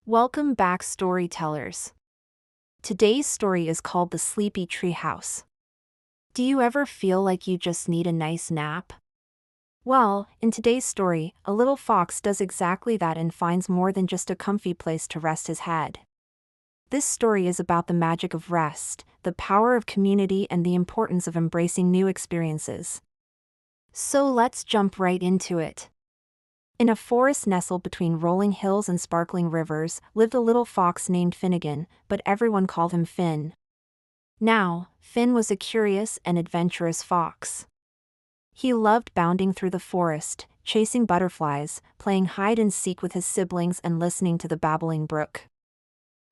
Welcome back, storytellers. Today's story is called The Sleepy Tree House. Do you ever feel like you just need a nice nap? Well, in today's story, a little fox does exactly that and finds more than just a comfy place to rest his head. This story is about the magic of rest, the power of community, and the importance of embracing new experiences. So let's jump right into it. In a forest nestled between rolling hills and sparkling rivers, lived a little fox named Finnegan, but everyone called him Finn. Now, Finn was a curious and adventurous fox. He loved bounding through the forest, chasing butterflies, playing hide and seek with his siblings, and listening to the babbling brook.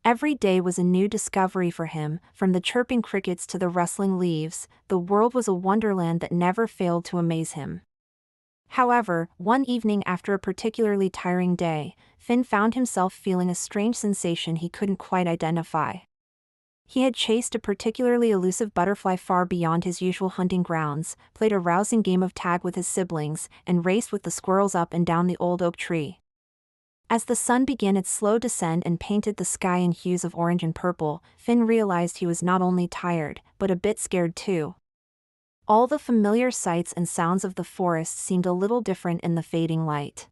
Every day was a new discovery for him, from the chirping crickets to the rustling leaves. The world was a wonderland that never failed to amaze him. However, one evening after a particularly tiring day, Finn found himself feeling a strange sensation he couldn't quite identify. He had chased a particularly elusive butterfly far beyond his usual hunting grounds, played a rousing game of tag with his siblings, and raced with the squirrels up and down the old oak tree. As the sun began its slow descent and painted the sky in hues of orange and purple, Finn realized he was not only tired, but a bit scared too. All the familiar sights and sounds of the forest seemed a little different in the fading light.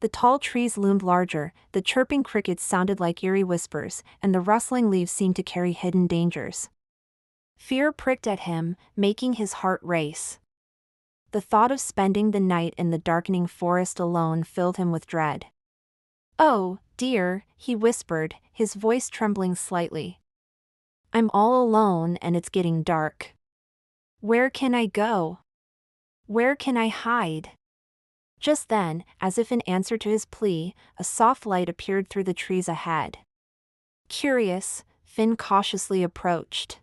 The tall trees loomed larger, the chirping crickets sounded like eerie whispers, and the rustling leaves seemed to carry hidden dangers. Fear pricked at him, making his heart race. The thought of spending the night in the darkening forest alone filled him with dread. "Oh, dear," he whispered, his voice trembling slightly. "I'm all alone and it's getting dark. Where can I go? Where can I hide?" Just then, as if in answer to his plea, a soft light appeared through the trees ahead. Curious, Finn cautiously approached.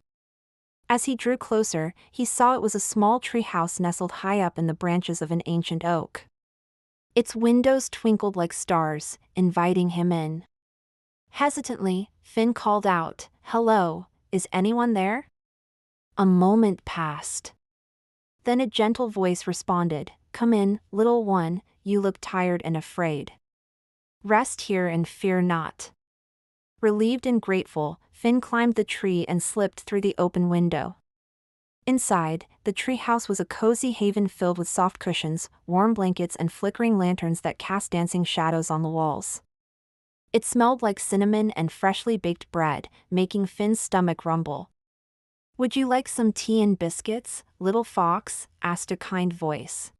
As he drew closer, he saw it was a small tree house nestled high up in the branches of an ancient oak. Its windows twinkled like stars, inviting him in. Hesitantly, Finn called out, "Hello, is anyone there?" A moment passed. Then a gentle voice responded, "Come in, little one, you look tired and afraid. Rest here and fear not." Relieved and grateful, Finn climbed the tree and slipped through the open window. Inside, the tree house was a cozy haven filled with soft cushions, warm blankets, and flickering lanterns that cast dancing shadows on the walls. It smelled like cinnamon and freshly baked bread, making Finn's stomach rumble. "Would you like some tea and biscuits, little fox?" asked a kind voice.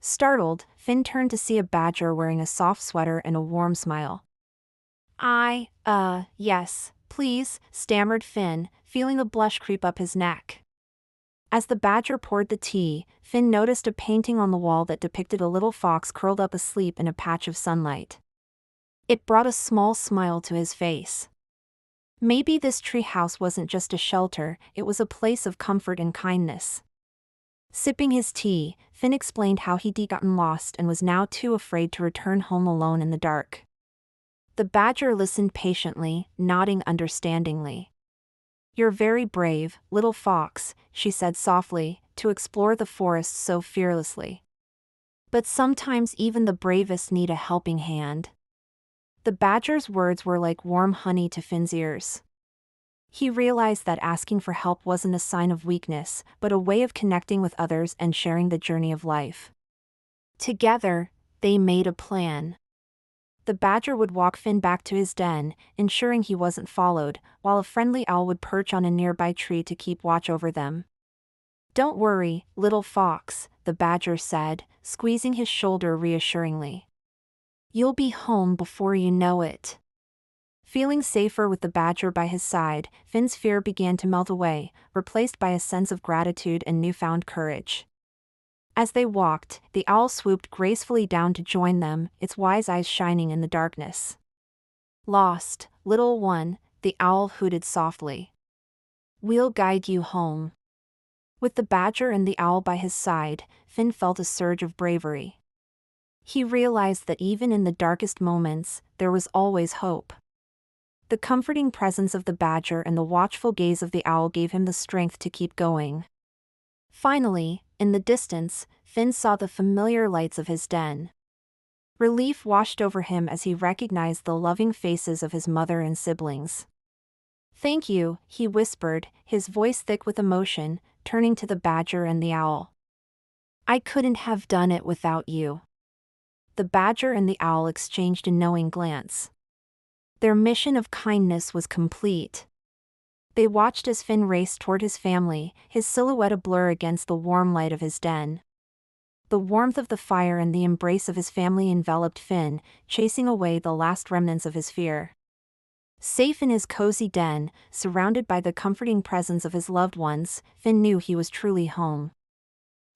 Startled, Finn turned to see a badger wearing a soft sweater and a warm smile. Yes, please," stammered Finn, feeling a blush creep up his neck. As the badger poured the tea, Finn noticed a painting on the wall that depicted a little fox curled up asleep in a patch of sunlight. It brought a small smile to his face. Maybe this tree house wasn't just a shelter, it was a place of comfort and kindness. Sipping his tea, Finn explained how he'd gotten lost and was now too afraid to return home alone in the dark. The badger listened patiently, nodding understandingly. "You're very brave, little fox," she said softly, "to explore the forest so fearlessly. But sometimes even the bravest need a helping hand." The badger's words were like warm honey to Finn's ears. He realized that asking for help wasn't a sign of weakness, but a way of connecting with others and sharing the journey of life. Together, they made a plan. The badger would walk Finn back to his den, ensuring he wasn't followed, while a friendly owl would perch on a nearby tree to keep watch over them. "Don't worry, little fox," the badger said, squeezing his shoulder reassuringly. "You'll be home before you know it." Feeling safer with the badger by his side, Finn's fear began to melt away, replaced by a sense of gratitude and newfound courage. As they walked, the owl swooped gracefully down to join them, its wise eyes shining in the darkness. "Lost, little one," the owl hooted softly. "We'll guide you home." With the badger and the owl by his side, Finn felt a surge of bravery. He realized that even in the darkest moments, there was always hope. The comforting presence of the badger and the watchful gaze of the owl gave him the strength to keep going. Finally, in the distance, Finn saw the familiar lights of his den. Relief washed over him as he recognized the loving faces of his mother and siblings. "Thank you," he whispered, his voice thick with emotion, turning to the badger and the owl. "I couldn't have done it without you." The badger and the owl exchanged a knowing glance. Their mission of kindness was complete. They watched as Finn raced toward his family, his silhouette a blur against the warm light of his den. The warmth of the fire and the embrace of his family enveloped Finn, chasing away the last remnants of his fear. Safe in his cozy den, surrounded by the comforting presence of his loved ones, Finn knew he was truly home.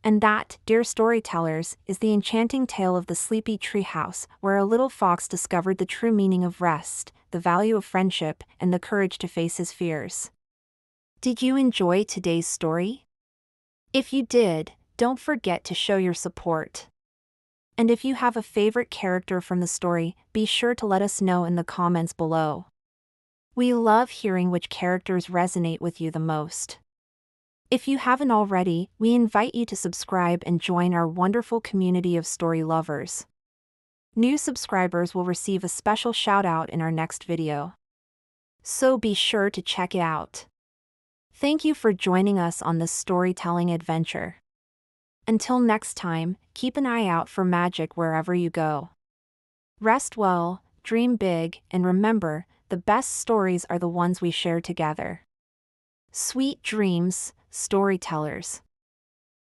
And that, dear storytellers, is the enchanting tale of the Sleepy Tree House, where a little fox discovered the true meaning of rest, the value of friendship, and the courage to face his fears. Did you enjoy today's story? If you did, don't forget to show your support. And if you have a favorite character from the story, be sure to let us know in the comments below. We love hearing which characters resonate with you the most. If you haven't already, we invite you to subscribe and join our wonderful community of story lovers. New subscribers will receive a special shout-out in our next video. So be sure to check it out. Thank you for joining us on this storytelling adventure. Until next time, keep an eye out for magic wherever you go. Rest well, dream big, and remember, the best stories are the ones we share together. Sweet dreams, storytellers.